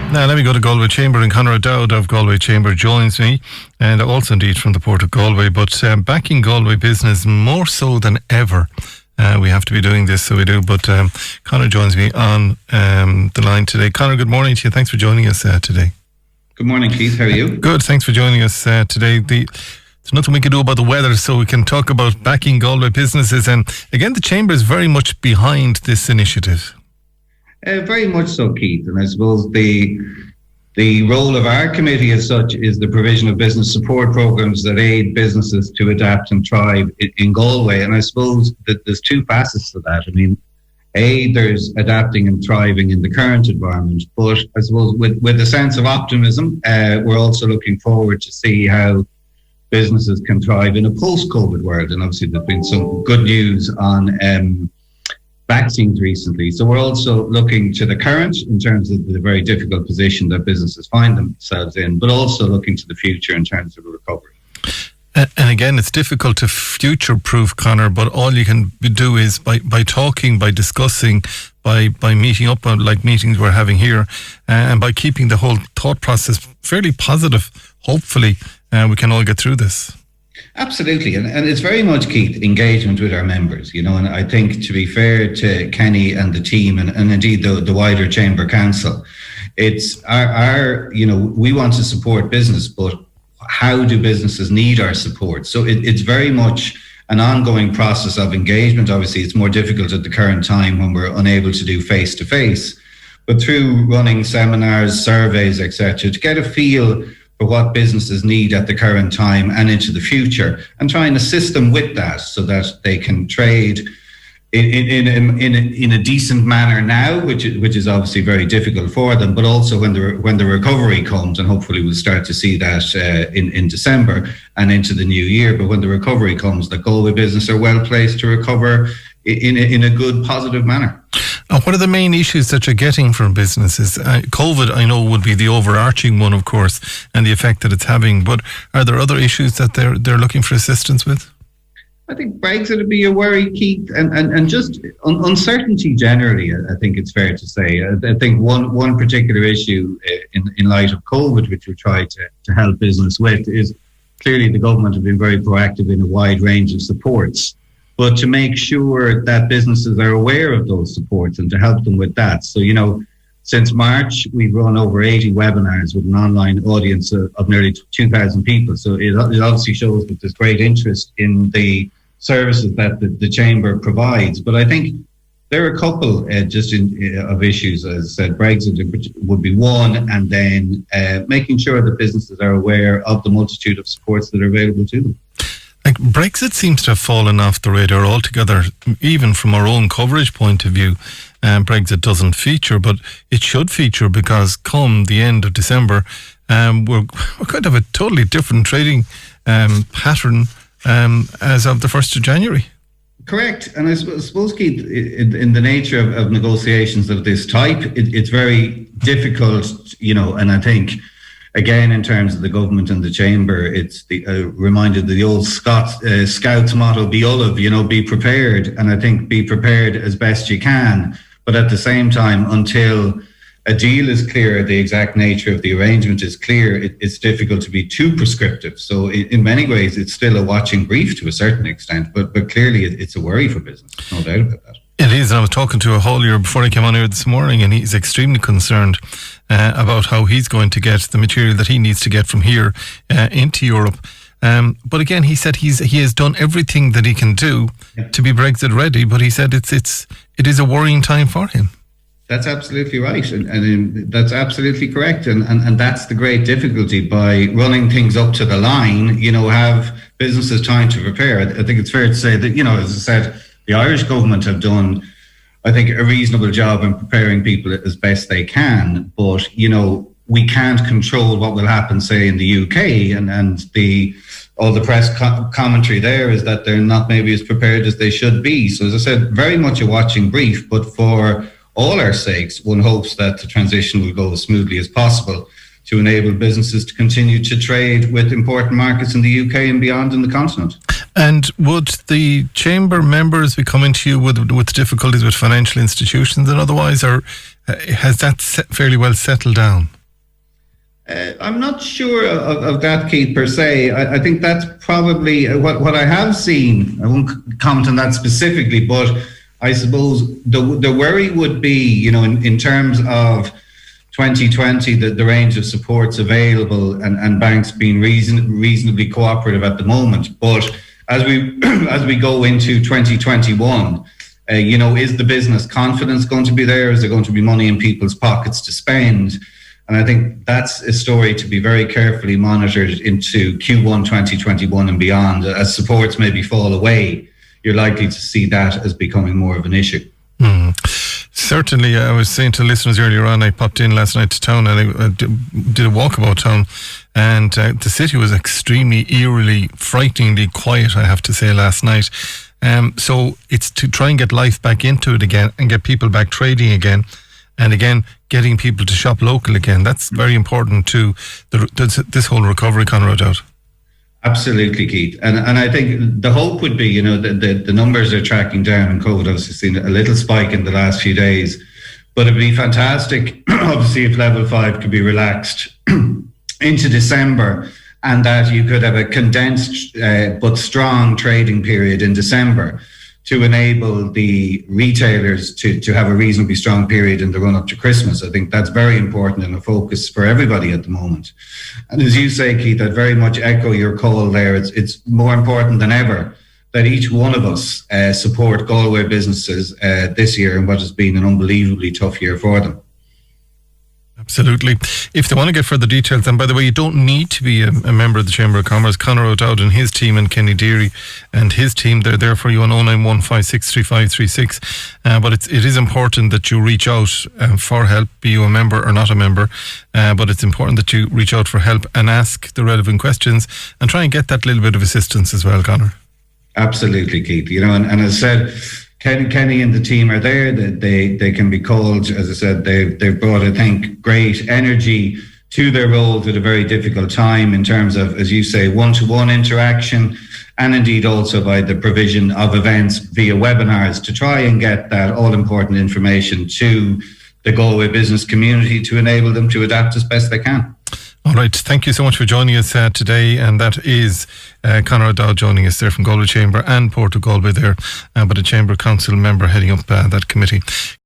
Now let me go to Galway Chamber, and Conor Dowd of Galway Chamber joins me, and also indeed from the Port of Galway, but backing Galway business more so than ever. We have to be doing this, so we do, but Conor joins me on the line today. Conor, good morning to you. Thanks for joining us today. Good morning, Keith. How are you? Good, thanks for joining us today. There's nothing we can do about the weather, so we can talk about backing Galway businesses, and again, the Chamber is very much behind this initiative. Very much so, Keith. And I suppose the role of our committee as such is the provision of business support programs that aid businesses to adapt and thrive in Galway. And I suppose that there's two facets to that. I mean, there's adapting and thriving in the current environment, but I suppose with a sense of optimism, we're also looking forward to see how businesses can thrive in a post-COVID world. And obviously there's been some good news on vaccines recently. So we're also looking to the current in terms of the very difficult position that businesses find themselves in, but also looking to the future in terms of a recovery. And again, it's difficult to future-proof, Conor, but all you can do is by talking, by discussing, by meeting up on like meetings we're having here, and by keeping the whole thought process fairly positive. Hopefully, we can all get through this. Absolutely. And it's very much, Keith, engagement with our members, and I think, to be fair to Kenny and the team and indeed the wider Chamber Council, it's our we want to support business, but how do businesses need our support? So it's very much an ongoing process of engagement. Obviously, it's more difficult at the current time when we're unable to do face-to-face, but through running seminars, surveys, etc., to get a feel for what businesses need at the current time and into the future, and try and assist them with that so that they can trade in a decent manner now, which is obviously very difficult for them, but also when the recovery comes, and hopefully we'll start to see that in December and into the new year. But when the recovery comes, the Galway business are well placed to recover in a good, positive manner. What are the main issues that you're getting from businesses? COVID, I know, would be the overarching one, of course, and the effect that it's having. But are there other issues that they're looking for assistance with? I think Brexit would be a worry, Keith, and just uncertainty generally. I think it's fair to say. I think one particular issue in light of COVID, which we try to help business with, is clearly the government have been very proactive in a wide range of supports. But to make sure that businesses are aware of those supports and to help them with that. So, since March, we've run over 80 webinars with an online audience of nearly 2,000 people. So it obviously shows that there's great interest in the services that the Chamber provides. But I think there are a couple of issues. As I said, Brexit would be one, and then making sure that businesses are aware of the multitude of supports that are available to them. Like Brexit seems to have fallen off the radar altogether, even from our own coverage point of view. Brexit doesn't feature, but it should feature, because come the end of December, we're going to have a totally different trading pattern as of the 1st of January. Correct. And I suppose, Keith, in the nature of negotiations of this type, it's very difficult, and I think, again, in terms of the government and the Chamber, it's reminded the old Scouts motto, be Ullave, be prepared. And I think be prepared as best you can. But at the same time, until a deal is clear, the exact nature of the arrangement is clear, it's difficult to be too prescriptive. So in many ways, it's still a watching brief to a certain extent. But clearly, it's a worry for business, no doubt about that. It is. I was talking to a haulier before I came on here this morning, and he's extremely concerned about how he's going to get the material that he needs to get from here into Europe. But again, he said he has done everything that he can do to be Brexit ready. But he said it is a worrying time for him. That's absolutely right, and that's absolutely correct, and that's the great difficulty by running things up to the line. Have businesses time to prepare. I think it's fair to say that as I said, the Irish government have done, I think, a reasonable job in preparing people as best they can. But, we can't control what will happen, say, in the UK. And all the press commentary there is that they're not maybe as prepared as they should be. So, as I said, very much a watching brief. But for all our sakes, one hopes that the transition will go as smoothly as possible to enable businesses to continue to trade with important markets in the UK and beyond in the continent. And would the Chamber members be coming to you with difficulties with financial institutions and otherwise, or has that fairly well settled down? I'm not sure of that, Keith, per se. I think that's probably what I have seen. I won't comment on that specifically, but I suppose the worry would be, in terms of 2020, the range of supports available and banks being reasonably cooperative at the moment. But as we go into 2021, is the business confidence going to be there? Is there going to be money in people's pockets to spend? And I think that's a story to be very carefully monitored into Q1 2021 and beyond. As supports maybe fall away, you're likely to see that as becoming more of an issue. Certainly, I was saying to listeners earlier on, I popped in last night to town and I did a walkabout town, and the city was extremely, eerily, frighteningly quiet, I have to say, last night. So it's to try and get life back into it again and get people back trading again. And again, getting people to shop local again. That's very important to this whole recovery, Conor, doubt. Absolutely, Keith. And I think the hope would be, the numbers are tracking down, and COVID obviously seen a little spike in the last few days. But it'd be fantastic, obviously, if level 5 could be relaxed into December, and that you could have a condensed but strong trading period in December to enable the retailers to have a reasonably strong period in the run up to Christmas. I think that's very important and a focus for everybody at the moment. And as you say, Keith, I'd very much echo your call there. It's more important than ever that each one of us support Galway businesses this year in what has been an unbelievably tough year for them. Absolutely. If they want to get further details, and by the way, you don't need to be a member of the Chamber of Commerce. Conor O'Dowd and his team, and Kenny Deary and his team, they're there for you on 091563536. But it is important that you reach out for help, be you a member or not a member. But it's important that you reach out for help and ask the relevant questions and try and get that little bit of assistance as well, Conor. Absolutely, Keith. And as I said, Kenny and the team are there. They can be called. As I said, they've brought, I think, great energy to their roles at a very difficult time in terms of, as you say, one-to-one interaction, and indeed also by the provision of events via webinars to try and get that all-important information to the Galway business community to enable them to adapt as best they can. All right, thank you so much for joining us today, and that is Conor O'Dowd joining us there from Galway Chamber and Port of Galway there, but a Chamber Council member heading up that committee.